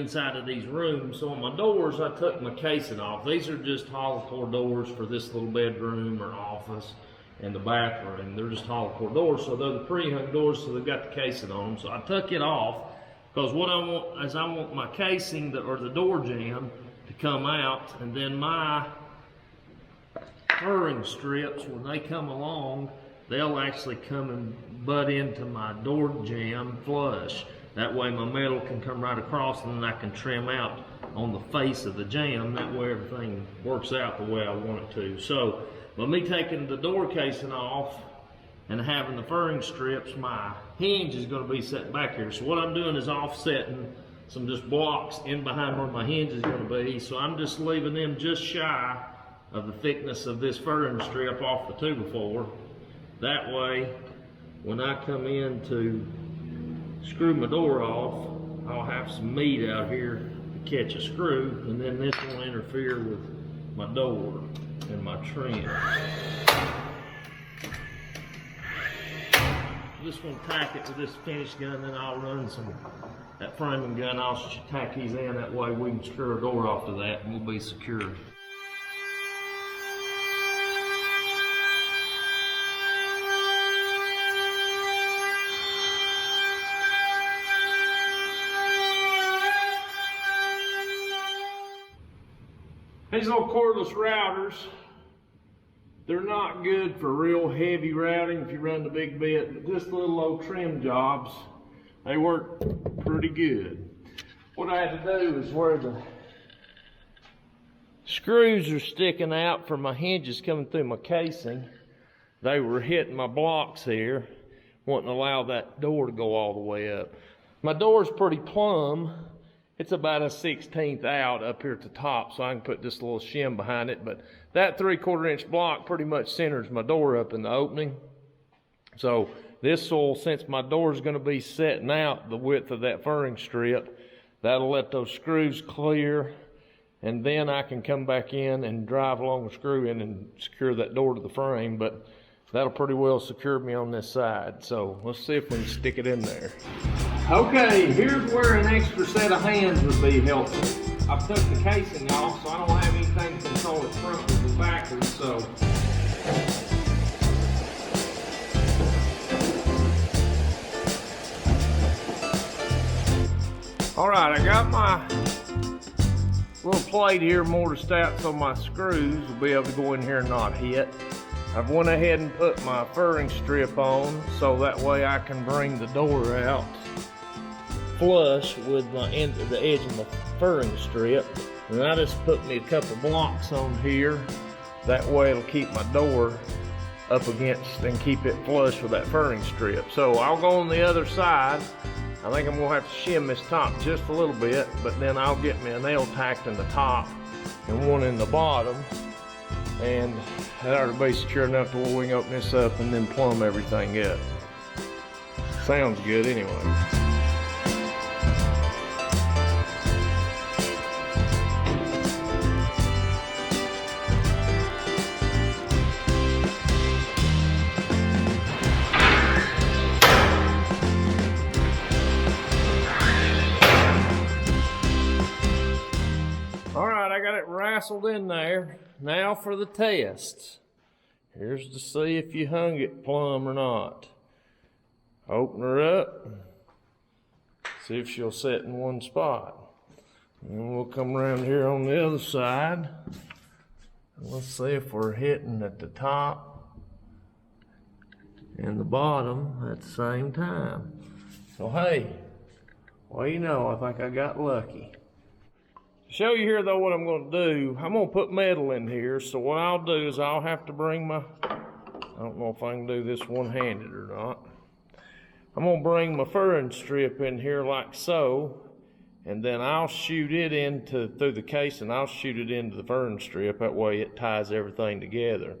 inside of these rooms. So on my doors, I took my casing off. These are just hollow core doors for this little bedroom or office and the bathroom. They're just hollow core doors, so they're the pre-hung doors, so they've got the casing on them. So I took it off because what I want is I want my casing or the door jamb to come out, and then my furring strips, when they come along, they'll actually come and butt into my door jamb flush. That way my metal can come right across, and then I can trim out on the face of the jamb. That way everything works out the way I want it to. So, by me taking the door casing off and having the furring strips, my hinge is going to be set back here. So what I'm doing is offsetting some just blocks in behind where my hinge is going to be. So I'm just leaving them just shy of the thickness of this furring strip off the 2x4. That way, when I come in to screw my door off, I'll have some meat out here to catch a screw, and then this won't interfere with my door and my trim. I'm just going to tack it to this finish gun, then I'll run that framing gun. I'll tack these in, that way we can screw our door off to that and we'll be secure. These little cordless routers, they're not good for real heavy routing if you run the big bit, but just little old trim jobs, they work pretty good. What I had to do is where the screws are sticking out for my hinges coming through my casing, they were hitting my blocks here, wouldn't allow that door to go all the way up. My door's pretty plumb. It's about a 1/16 out up here at the top, so I can put this little shim behind it, but that 3/4 inch block pretty much centers my door up in the opening. So this will, since my door is going to be setting out the width of that furring strip, that'll let those screws clear, and then I can come back in and drive along the screw in and secure that door to the frame, but that'll pretty well secure me on this side. So let's see if we can stick it in there. Okay, here's where an extra set of hands would be helpful. I've took the casing off, so I don't have anything to control it frontwards and backwards, so. All right, I got my little plate here mortised out so my screws will be able to go in here and not hit. I've went ahead and put my furring strip on so that way I can bring the door out flush with the edge of my furring strip. And I just put me a couple blocks on here. That way it'll keep my door up against and keep it flush with that furring strip. So I'll go on the other side. I think I'm gonna have to shim this top just a little bit, but then I'll get me a nail tacked in the top and one in the bottom. And that ought to be secure enough to where we can open this up and then plumb everything up. Sounds good anyway. I got it wrestled in there. Now for the test. Here's to see if you hung it plumb or not. Open her up. See if she'll set in one spot. And we'll come around here on the other side. And let's see if we're hitting at the top and the bottom at the same time. So hey, well, you know, I think I got lucky. To show you here though what I'm going to do, I'm going to put metal in here. So what I'll do is I'll have to bring my, I don't know if I can do this one-handed or not. I'm going to bring my furring strip in here like so, and then I'll shoot it through the case, and I'll shoot it into the furring strip. That way it ties everything together.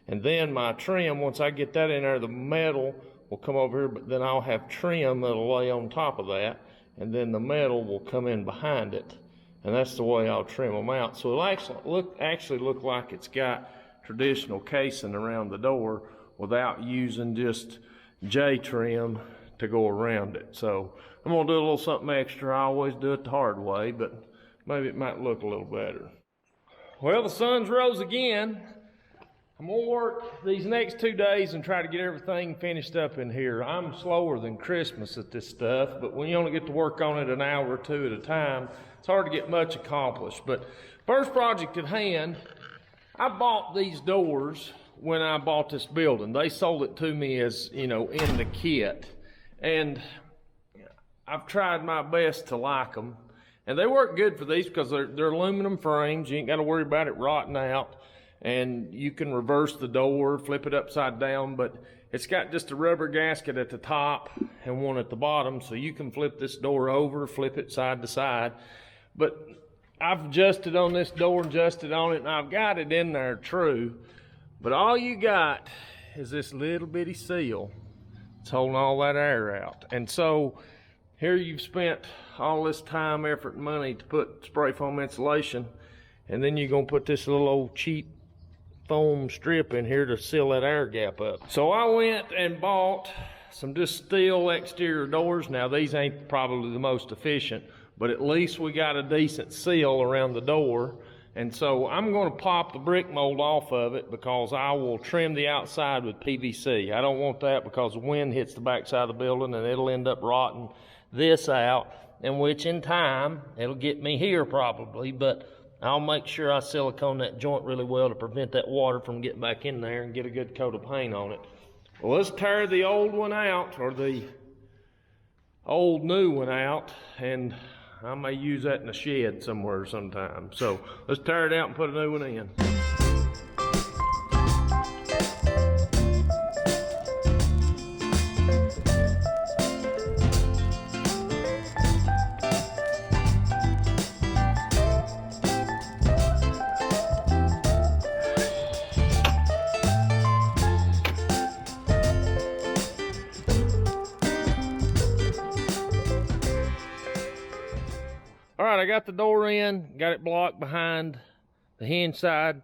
And then my trim, once I get that in there, the metal will come over here, but then I'll have trim that'll lay on top of that, and then the metal will come in behind it. And that's the way I'll trim them out. So it'll actually look like it's got traditional casing around the door without using just J-trim to go around it. So I'm gonna do a little something extra. I always do it the hard way, but maybe it might look a little better. Well, the sun's rose again. I'm gonna work these next 2 days and try to get everything finished up in here. I'm slower than Christmas at this stuff, but when you only get to work on it an hour or two at a time, it's hard to get much accomplished. But first project at hand, I bought these doors when I bought this building. They sold it to me as, you know, in the kit. And I've tried my best to like them. And they work good for these because they're aluminum frames. You ain't got to worry about it rotting out. And you can reverse the door, flip it upside down, but it's got just a rubber gasket at the top and one at the bottom, so you can flip this door over, flip it side to side. But I've adjusted on this door, adjusted on it, and I've got it in there true. But all you got is this little bitty seal. It's holding all that air out. And so here you've spent all this time, effort, and money to put spray foam insulation, and then you're gonna put this little old cheap foam strip in here to seal that air gap up. So I went and bought some just steel exterior doors. Now these ain't probably the most efficient, but at least we got a decent seal around the door. And so I'm going to pop the brick mold off of it because I will trim the outside with PVC. I don't want that because the wind hits the backside of the building and it'll end up rotting this out, in which in time it'll get me here probably, but I'll make sure I silicone that joint really well to prevent that water from getting back in there and get a good coat of paint on it. Well, let's tear the old one out, or the old new one out, and I may use that in a shed somewhere sometime. So let's tear it out and put a new one in. All right, I got the door in, got it blocked behind the hinge side,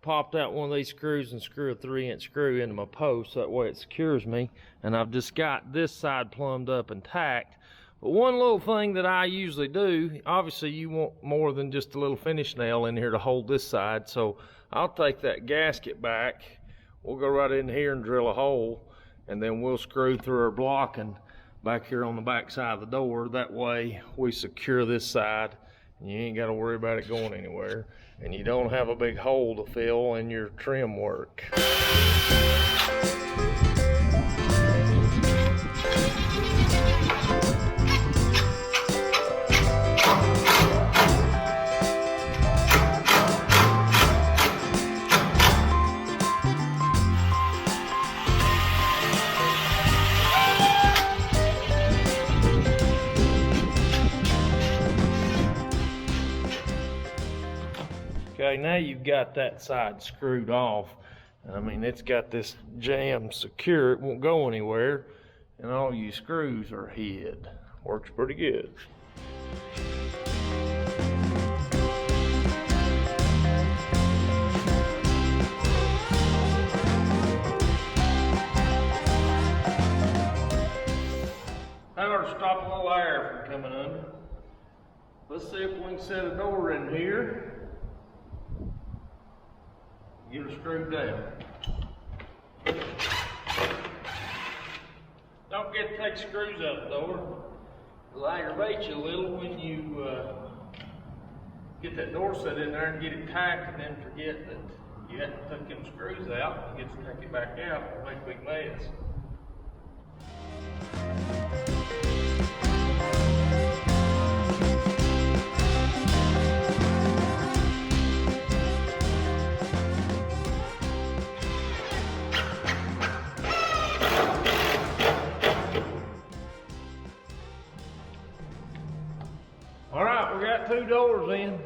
popped out one of these screws and screw a 3-inch screw into my post, so that way it secures me. And I've just got this side plumbed up and tacked. But one little thing that I usually do, obviously you want more than just a little finish nail in here to hold this side, so I'll take that gasket back, we'll go right in here and drill a hole, and then we'll screw through our blocking back here on the back side of the door. That way we secure this side and you ain't got to worry about it going anywhere, and you don't have a big hole to fill in your trim work. Okay, now you've got that side screwed off. I mean, it's got this jam secure, it won't go anywhere, and all your screws are hid. Works pretty good. That ought to stop a little air from coming under. Let's see if we can set a door in here. Get her screwed down. Don't forget to take screws out the door. It'll aggravate you a little when you get that door set in there and get it tacked, and then forget that you have to take them screws out and get to take it back out and make a big mess. All right, we got 2 doors in.